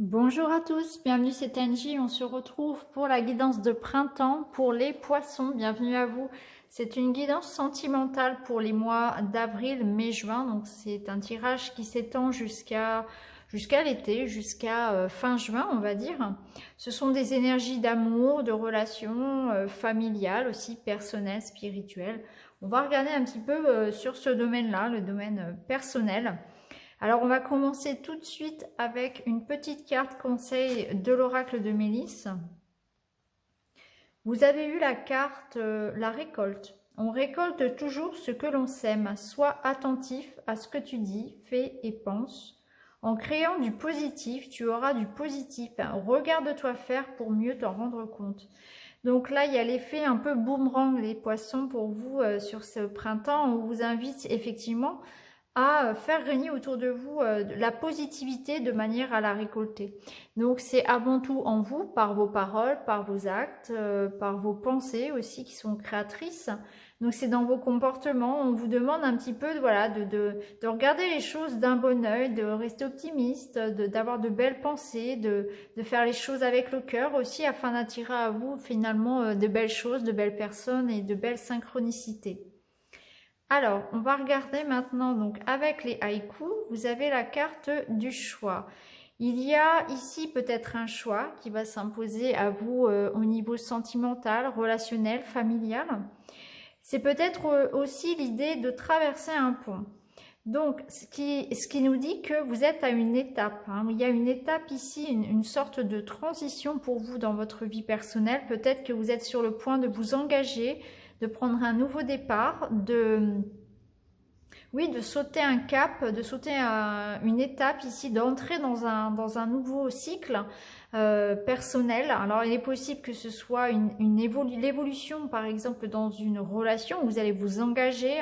Bonjour à tous, bienvenue, c'est Angie. On se retrouve pour la guidance de printemps pour les poissons. Bienvenue à vous. C'est une guidance sentimentale pour les mois d'avril, mai, juin. Donc c'est un tirage qui s'étend jusqu'à l'été, jusqu'à fin juin, on va dire. Ce sont des énergies d'amour, de relations familiales aussi, personnelles, spirituelles. On va regarder un petit peu sur ce domaine-là, le domaine personnel. Alors on va commencer tout de suite avec une petite carte conseil de l'oracle de Mélisse. Vous avez eu la carte la récolte. On récolte toujours ce que l'on sème. Sois attentif à ce que tu dis, fais et penses. En créant du positif, tu auras du positif. Regarde-toi faire pour mieux t'en rendre compte. Donc là, il y a l'effet un peu boomerang, les poissons, pour vous sur ce printemps. On vous invite effectivement à faire régner autour de vous la positivité de manière à la récolter. Donc c'est avant tout en vous, par vos paroles, par vos actes, par vos pensées aussi qui sont créatrices. Donc c'est dans vos comportements, on vous demande un petit peu voilà, de regarder les choses d'un bon œil, de rester optimiste, d'avoir de belles pensées, de faire les choses avec le cœur aussi afin d'attirer à vous finalement de belles choses, de belles personnes et de belles synchronicités. Alors, on va regarder maintenant, donc avec les haïkus, vous avez la carte du choix. Il y a ici peut-être un choix qui va s'imposer à vous au niveau sentimental, relationnel, familial. C'est peut-être aussi l'idée de traverser un pont. Donc, ce qui nous dit que vous êtes à une étape. Il y a une étape ici, une sorte de transition pour vous dans votre vie personnelle. Peut-être que vous êtes sur le point de vous engager, de prendre un nouveau départ, oui, de sauter un cap, de sauter une étape ici, d'entrer dans un nouveau cycle personnel. Alors, il est possible que ce soit l'évolution, par exemple, dans une relation où vous allez vous engager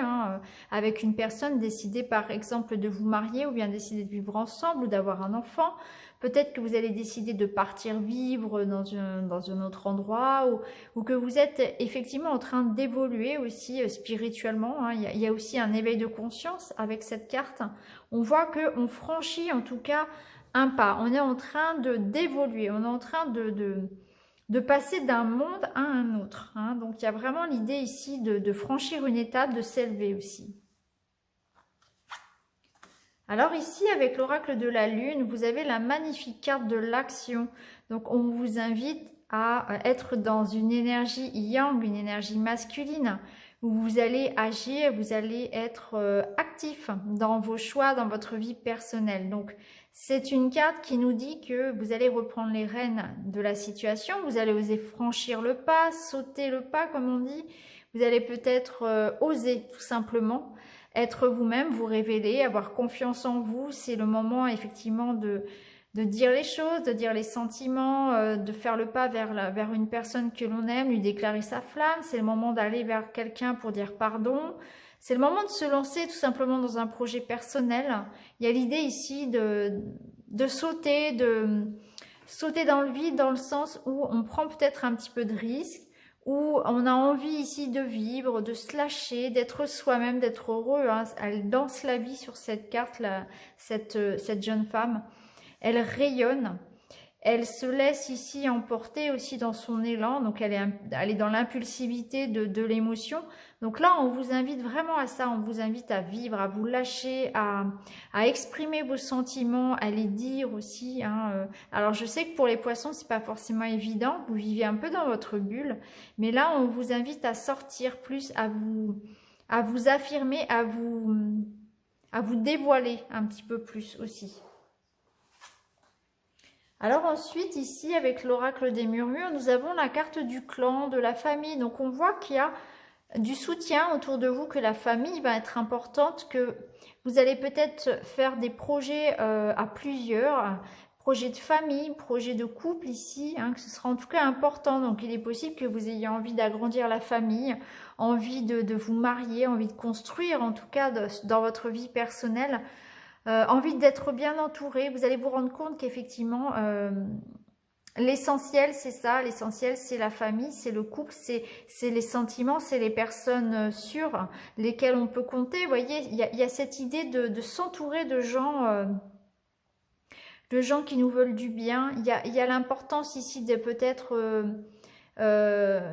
avec une personne, décider, par exemple, de vous marier ou bien décider de vivre ensemble ou d'avoir un enfant. Peut-être que vous allez décider de partir vivre dans un autre endroit ou que vous êtes effectivement en train d'évoluer aussi spirituellement. Il y a aussi un éveil de conscience avec cette carte. On voit qu'on franchit en tout cas un pas. On est en train d'évoluer, on est en train de passer d'un monde à un autre. Donc il y a vraiment l'idée ici de franchir une étape, de s'élever aussi. Alors ici, avec l'oracle de la Lune, vous avez la magnifique carte de l'action. Donc on vous invite à être dans une énergie yang, une énergie masculine, où vous allez agir, vous allez être actif dans vos choix, dans votre vie personnelle. Donc c'est une carte qui nous dit que vous allez reprendre les rênes de la situation, vous allez oser franchir le pas, sauter le pas comme on dit. Vous allez peut-être oser tout simplement être vous-même, vous révéler, avoir confiance en vous. C'est le moment effectivement de dire les choses, de dire les sentiments, de faire le pas vers une personne que l'on aime, lui déclarer sa flamme. C'est le moment d'aller vers quelqu'un pour dire pardon. C'est le moment de se lancer tout simplement dans un projet personnel. Il y a l'idée ici de sauter, sauter dans le vide, dans le sens où on prend peut-être un petit peu de risque, où on a envie ici de vivre, de se lâcher, d'être soi-même, d'être heureux. Elle danse la vie sur cette carte, là, cette jeune femme. Elle rayonne. Elle se laisse ici emporter aussi dans son élan. Donc elle est dans l'impulsivité de l'émotion. Donc là, on vous invite vraiment à ça. On vous invite à vivre, à vous lâcher, à exprimer vos sentiments, à les dire aussi. Alors je sais que pour les poissons, c'est pas forcément évident. Vous vivez un peu dans votre bulle. Mais là, on vous invite à sortir plus, à vous affirmer, à vous dévoiler un petit peu plus aussi. Alors ensuite, ici, avec l'oracle des murmures, nous avons la carte du clan, de la famille. Donc on voit qu'il y a du soutien autour de vous, que la famille va être importante, que vous allez peut-être faire des projets à plusieurs, projets de famille, projets de couple ici, que ce sera en tout cas important. Donc il est possible que vous ayez envie d'agrandir la famille, envie de vous marier, envie de construire en tout cas dans votre vie personnelle. Envie d'être bien entouré, vous allez vous rendre compte qu'effectivement, l'essentiel c'est ça, l'essentiel c'est la famille, c'est le couple, c'est les sentiments, c'est les personnes sur lesquelles on peut compter. Vous voyez, il y a cette idée de s'entourer de gens de gens qui nous veulent du bien. Il y a l'importance ici de peut-être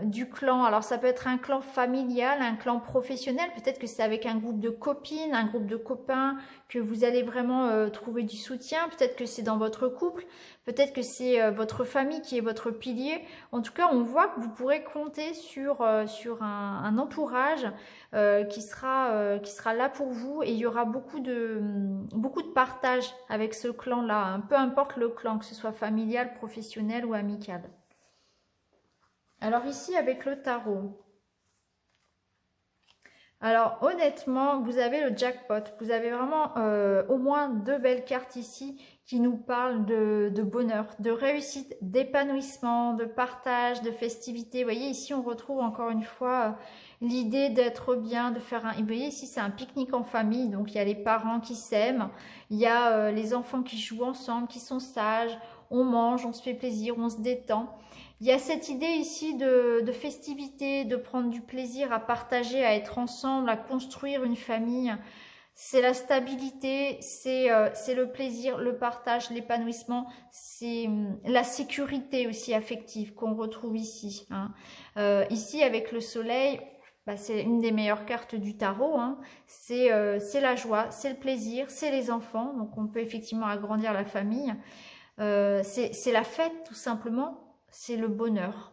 du clan. Alors ça peut être un clan familial, un clan professionnel, peut-être que c'est avec un groupe de copines, un groupe de copains que vous allez vraiment trouver du soutien, peut-être que c'est dans votre couple, peut-être que c'est votre famille qui est votre pilier. En tout cas, on voit que vous pourrez compter sur un entourage qui sera là pour vous, et il y aura beaucoup de partage avec ce clan-là, hein, peu importe le clan, que ce soit familial, professionnel ou amical. Alors ici, avec le tarot. Alors honnêtement, vous avez le jackpot. Vous avez vraiment au moins 2 belles cartes ici qui nous parlent de bonheur, de réussite, d'épanouissement, de partage, de festivité. Vous voyez, ici, on retrouve encore une fois l'idée d'être bien, de faire un... Vous voyez, ici, c'est un pique-nique en famille. Donc, il y a les parents qui s'aiment. Il y a les enfants qui jouent ensemble, qui sont sages. On mange, on se fait plaisir, on se détend. Il y a cette idée ici de festivité, de prendre du plaisir à partager, à être ensemble, à construire une famille. C'est la stabilité, c'est le plaisir, le partage, l'épanouissement, c'est la sécurité aussi affective qu'on retrouve ici, hein. Ici, avec le soleil, bah, c'est une des meilleures cartes du tarot, hein. C'est la joie, c'est le plaisir, c'est les enfants. Donc, on peut effectivement agrandir la famille. C'est la fête, tout simplement. C'est le bonheur.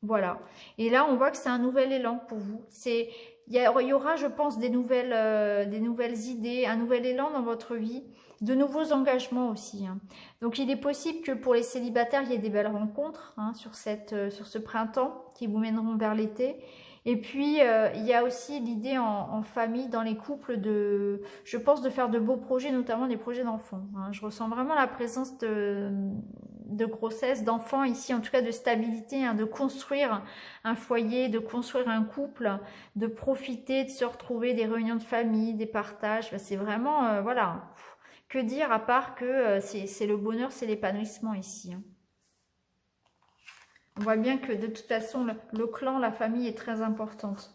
Voilà. Et là, on voit que c'est un nouvel élan pour vous. Il y aura, je pense, des nouvelles idées, un nouvel élan dans votre vie, de nouveaux engagements aussi, hein. Donc, il est possible que pour les célibataires, il y ait des belles rencontres, hein, sur ce printemps qui vous mèneront vers l'été. Et puis, il y a aussi l'idée en famille, dans les couples, je pense, de faire de beaux projets, notamment des projets d'enfants, hein. Je ressens vraiment la présence de grossesse, d'enfants ici, en tout cas de stabilité, hein, de construire un foyer, de construire un couple, de profiter, de se retrouver, des réunions de famille, des partages. C'est vraiment, voilà, que dire à part que c'est le bonheur, c'est l'épanouissement ici, hein. On voit bien que de toute façon, le clan, la famille est très importante.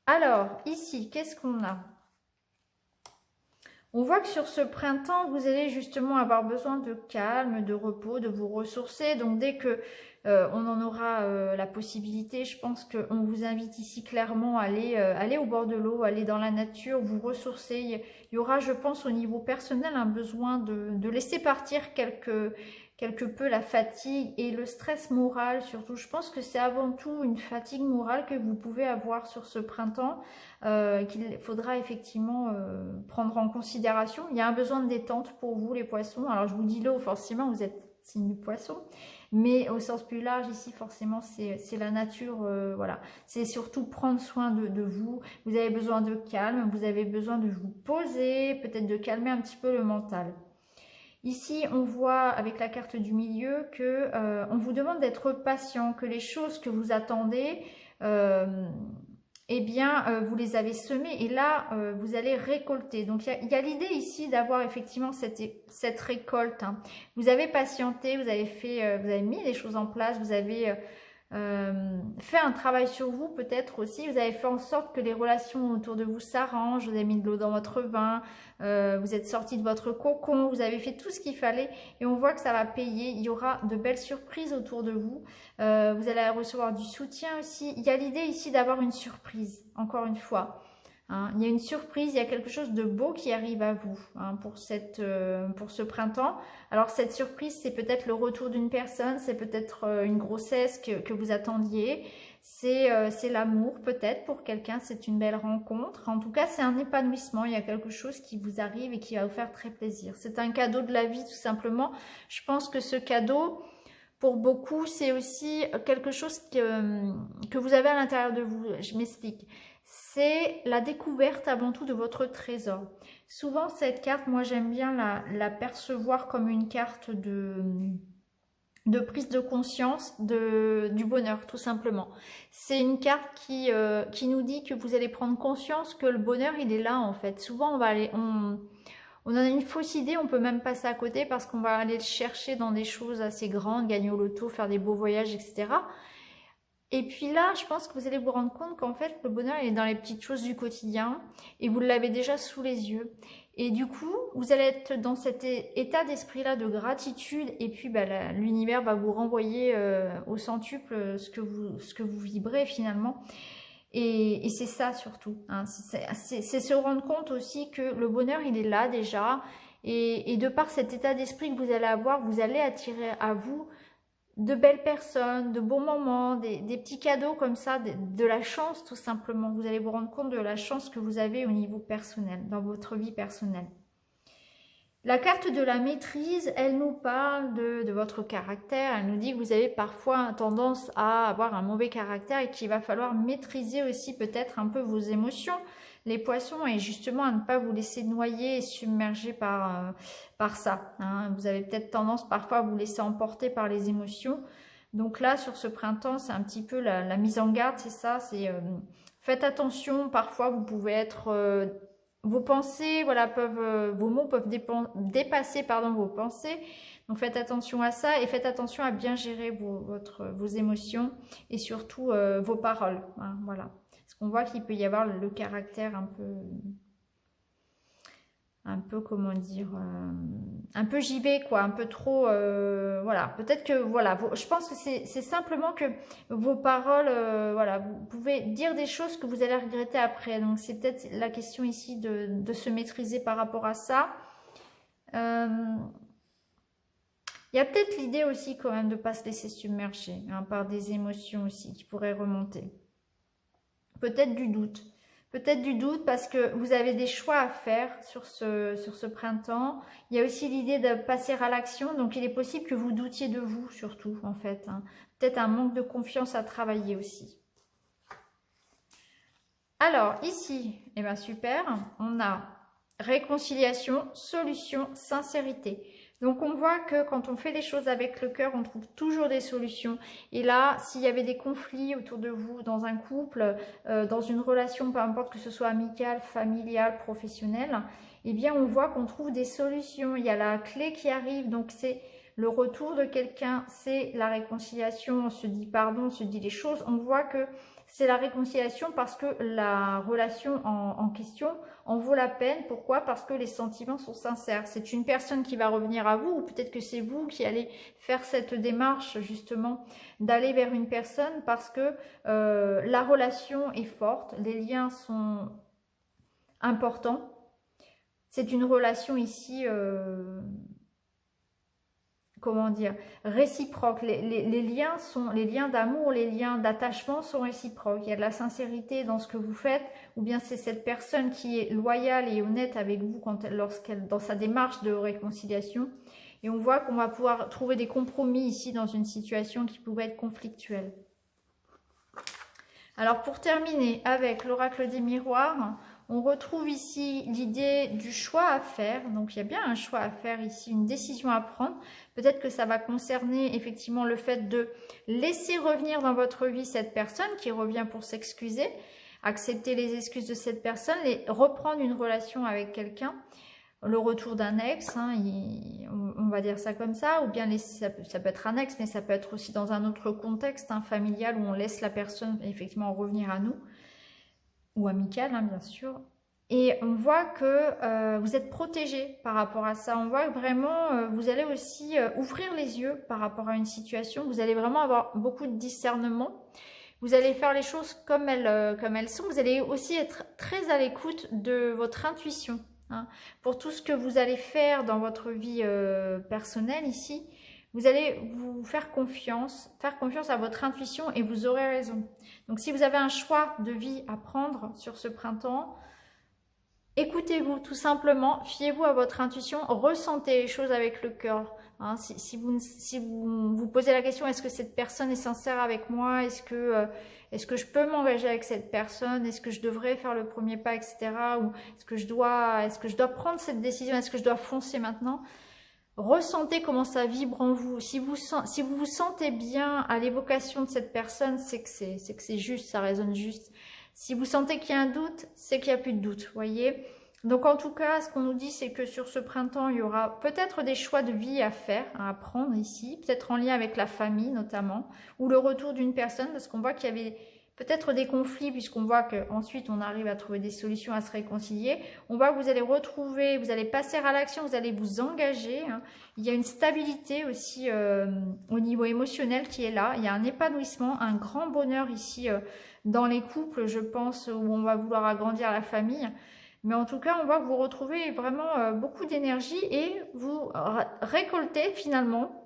Alors, ici, qu'est-ce qu'on a? On voit que sur ce printemps, vous allez justement avoir besoin de calme, de repos, de vous ressourcer. Donc, dès que on en aura la possibilité, je pense qu'on vous invite ici clairement à aller au bord de l'eau, aller dans la nature, vous ressourcer. Il y aura, je pense, au niveau personnel, un besoin de laisser partir quelque peu la fatigue et le stress moral surtout. Je pense que c'est avant tout une fatigue morale que vous pouvez avoir sur ce printemps, qu'il faudra effectivement prendre en considération. Il y a un besoin de détente pour vous les poissons. Alors je vous dis l'eau, forcément vous êtes signe du poisson, mais au sens plus large ici forcément c'est la nature, voilà. C'est surtout prendre soin de vous. Vous avez besoin de calme, vous avez besoin de vous poser, peut-être de calmer un petit peu le mental. Ici, on voit avec la carte du milieu que on vous demande d'être patient, que les choses que vous attendez, eh bien, vous les avez semées et là, vous allez récolter. Donc, il y a l'idée ici d'avoir effectivement cette récolte, hein. Vous avez patienté, vous avez mis les choses en place, vous avez fait un travail sur vous peut-être aussi, vous avez fait en sorte que les relations autour de vous s'arrangent, vous avez mis de l'eau dans votre vin, vous êtes sorti de votre cocon, vous avez fait tout ce qu'il fallait et on voit que ça va payer. Il y aura de belles surprises autour de vous, vous allez recevoir du soutien aussi. Il y a l'idée ici d'avoir une surprise, encore une fois, hein. Il y a une surprise, il y a quelque chose de beau qui arrive à vous, hein, pour ce printemps. Alors cette surprise, c'est peut-être le retour d'une personne, c'est peut-être une grossesse que vous attendiez, c'est l'amour peut-être pour quelqu'un, c'est une belle rencontre. En tout cas, c'est un épanouissement, il y a quelque chose qui vous arrive et qui va vous faire très plaisir. C'est un cadeau de la vie tout simplement. Je pense que ce cadeau, pour beaucoup, c'est aussi quelque chose que vous avez à l'intérieur de vous. Je m'explique. C'est la découverte avant tout de votre trésor. Souvent, cette carte, moi j'aime bien la percevoir comme une carte de prise de conscience du bonheur, tout simplement. C'est une carte qui nous dit que vous allez prendre conscience que le bonheur, il est là en fait. Souvent, on en a une fausse idée, on peut même passer à côté parce qu'on va aller le chercher dans des choses assez grandes, gagner au loto, faire des beaux voyages, etc. Et puis là, je pense que vous allez vous rendre compte qu'en fait, le bonheur il est dans les petites choses du quotidien et vous l'avez déjà sous les yeux. Et du coup, vous allez être dans cet état d'esprit-là de gratitude et puis l'univers va vous renvoyer au centuple ce que vous vibrez finalement. Et c'est ça surtout, hein. C'est se rendre compte aussi que le bonheur, il est là déjà. Et de par cet état d'esprit que vous allez avoir, vous allez attirer à vous de belles personnes, de bons moments, des petits cadeaux comme ça, de la chance tout simplement. Vous allez vous rendre compte de la chance que vous avez au niveau personnel, dans votre vie personnelle. La carte de la maîtrise, elle nous parle de votre caractère. Elle nous dit que vous avez parfois tendance à avoir un mauvais caractère et qu'il va falloir maîtriser aussi peut-être un peu vos émotions, les poissons, et justement à ne pas vous laisser noyer et submerger par ça, hein. Vous avez peut-être tendance parfois à vous laisser emporter par les émotions. Donc là, sur ce printemps, c'est un petit peu la mise en garde, c'est ça. Faites attention, parfois vous pouvez être... vos pensées, voilà, vos mots peuvent dépasser vos pensées. Donc faites attention à ça et faites attention à bien gérer vos émotions et surtout vos paroles, hein, voilà. Parce qu'on voit qu'il peut y avoir le caractère un peu comment dire, un peu givet quoi, un peu trop, voilà. Peut-être que voilà, je pense que c'est simplement que vos paroles, voilà, vous pouvez dire des choses que vous allez regretter après. Donc c'est peut-être la question ici de se maîtriser par rapport à ça. Il y a peut-être l'idée aussi quand même de ne pas se laisser submerger, hein, par des émotions aussi qui pourraient remonter. Peut-être du doute. Peut-être du doute parce que vous avez des choix à faire sur ce printemps. Il y a aussi l'idée de passer à l'action. Donc, il est possible que vous doutiez de vous, surtout, en fait, hein. Peut-être un manque de confiance à travailler aussi. Alors, ici, eh bien, super. On a réconciliation, solution, sincérité. Donc, on voit que quand on fait les choses avec le cœur, on trouve toujours des solutions. Et là, s'il y avait des conflits autour de vous, dans un couple, dans une relation, peu importe que ce soit amicale, familiale, professionnelle, eh bien, on voit qu'on trouve des solutions. Il y a la clé qui arrive, donc c'est le retour de quelqu'un, c'est la réconciliation, on se dit pardon, on se dit les choses. On voit que c'est la réconciliation parce que la relation en question en vaut la peine. Pourquoi? Parce que les sentiments sont sincères. C'est une personne qui va revenir à vous ou peut-être que c'est vous qui allez faire cette démarche justement d'aller vers une personne parce que la relation est forte, les liens sont importants. C'est une relation ici... comment dire, réciproque. Les liens sont, les liens d'amour, les liens d'attachement sont réciproques. Il y a de la sincérité dans ce que vous faites, ou bien c'est cette personne qui est loyale et honnête avec vous lorsqu'elle dans sa démarche de réconciliation. Et on voit qu'on va pouvoir trouver des compromis ici dans une situation qui pouvait être conflictuelle. Alors pour terminer avec l'oracle des miroirs, on retrouve ici l'idée du choix à faire. Donc il y a bien un choix à faire ici, une décision à prendre. Peut-être que ça va concerner effectivement le fait de laisser revenir dans votre vie cette personne qui revient pour s'excuser, accepter les excuses de cette personne, et reprendre une relation avec quelqu'un. Le retour d'un ex, hein, on va dire ça comme ça, ou bien ça peut être un ex, mais ça peut être aussi dans un autre contexte, hein, familial, où on laisse la personne effectivement revenir à nous, ou amical, hein, bien sûr. Et on voit que vous êtes protégé par rapport à ça. On voit que vraiment, vous allez aussi ouvrir les yeux par rapport à une situation. Vous allez vraiment avoir beaucoup de discernement. Vous allez faire les choses comme elles sont. Vous allez aussi être très à l'écoute de votre intuition, hein. Pour tout ce que vous allez faire dans votre vie personnelle ici, vous allez vous faire confiance à votre intuition et vous aurez raison. Donc si vous avez un choix de vie à prendre sur ce printemps, écoutez-vous tout simplement, fiez-vous à votre intuition, ressentez les choses avec le cœur. Hein, si vous vous posez la question, est-ce que cette personne est sincère avec moi? Est-ce que je peux m'engager avec cette personne? Est-ce que je devrais faire le premier pas, etc. Ou est-ce que je dois prendre cette décision? Est-ce que je dois foncer maintenant? Ressentez comment ça vibre en vous. Si vous vous sentez bien à l'évocation de cette personne, c'est que c'est juste, ça résonne juste. Si vous sentez qu'il y a un doute, c'est qu'il n'y a plus de doute, voyez. Donc en tout cas, ce qu'on nous dit, c'est que sur ce printemps, il y aura peut-être des choix de vie à faire, à prendre ici, peut-être en lien avec la famille notamment, ou le retour d'une personne, parce qu'on voit qu'il y avait peut-être des conflits, puisqu'on voit qu'ensuite on arrive à trouver des solutions, à se réconcilier. On voit que vous allez retrouver, vous allez passer à l'action, vous allez vous engager. Hein. Il y a une stabilité aussi au niveau émotionnel qui est là. Il y a un épanouissement, un grand bonheur ici dans les couples, je pense, où on va vouloir agrandir la famille. Mais en tout cas, on voit que vous retrouvez vraiment beaucoup d'énergie et vous récoltez finalement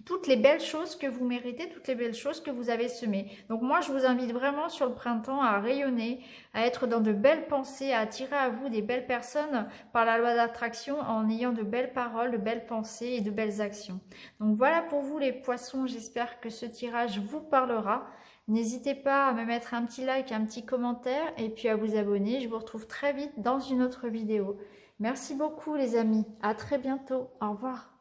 toutes les belles choses que vous méritez, toutes les belles choses que vous avez semées. Donc moi, je vous invite vraiment sur le printemps à rayonner, à être dans de belles pensées, à attirer à vous des belles personnes par la loi d'attraction en ayant de belles paroles, de belles pensées et de belles actions. Donc voilà pour vous les poissons, j'espère que ce tirage vous parlera. N'hésitez pas à me mettre un petit like, un petit commentaire et puis à vous abonner. Je vous retrouve très vite dans une autre vidéo. Merci beaucoup les amis, à très bientôt, au revoir.